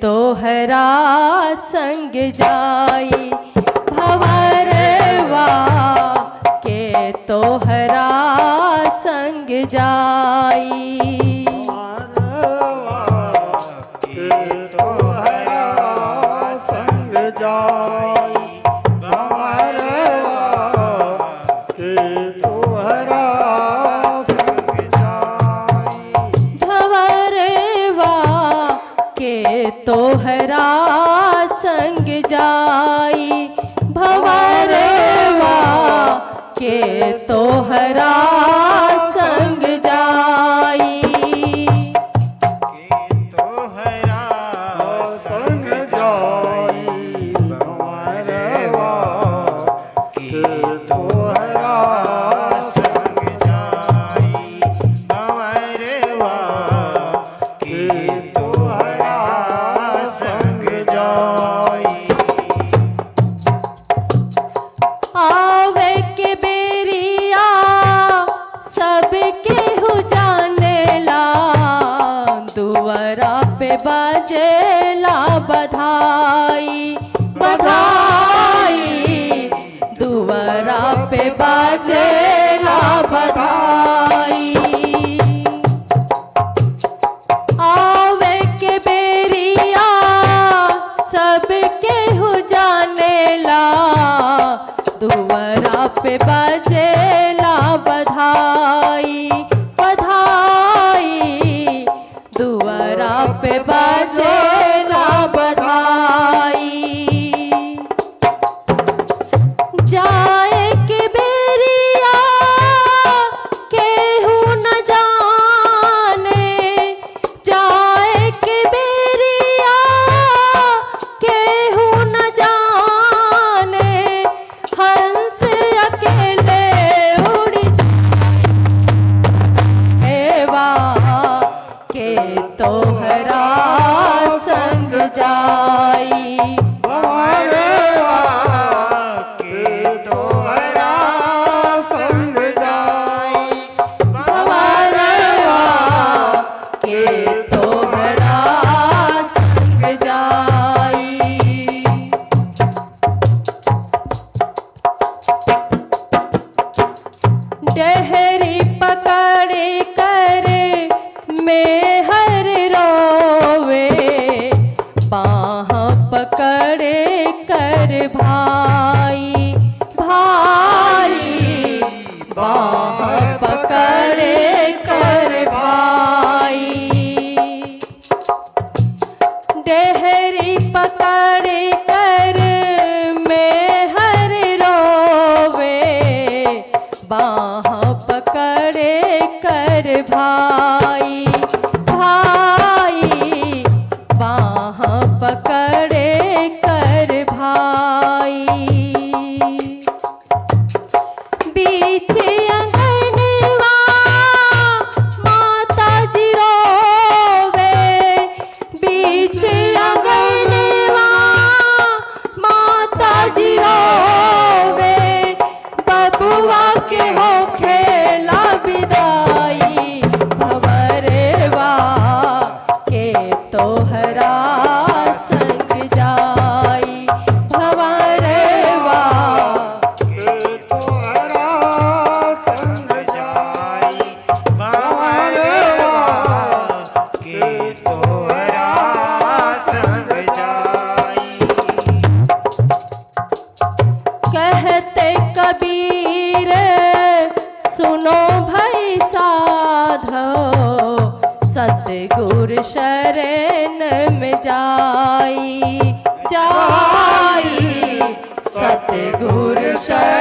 तोहरा संग जाई भंवरवा के तोहरा संग जाई तोहरा संग जाई भंवरवा के तोहरा संग जाई तोहरा संग जाई भंवरवा के तोहरा संग जाई भंवरवा के तोहरा संग जाई आवे के बेरिया सबके हो जानेला दुआरा पे बाजेला बधाई बधाई दुआरा पे बाजेला बधाई आवे के बेरिया सबके हो जानेला दुआरा पे बाजेला बधाई बधाई दुआरा पे बाजेला बधाई जाए के बेरिया केहू न जाने जाए के बेरिया केहू न जाने हंस अकेले उड़ जाएवा के तोहरा संग जाई भंवरवा के तोहरा संग जाई भंवरवा के तोहरा संग जाई डहरी पकड़े कर में हर रोवे बाह पकड़े कर भाई भाई बाह पकड़े कर भाई डहरी पकड़े कर में हर रोवे बाह पकड़े कर भाई भाई बाह पकड़े कर भाई बीच अंगनवा माता जी रोवे बीच अंगनवा माता जी रोवे बबुआ के हो खेला विदाई भंवरवा के तोहरा संग जाई भंवरवा के तोहरा संग जाई भंवरवा के तोहरा संग जाई कहते कबीर सुनो भाई साधो सतगुर शरण में जाई जाई सतगुर शरण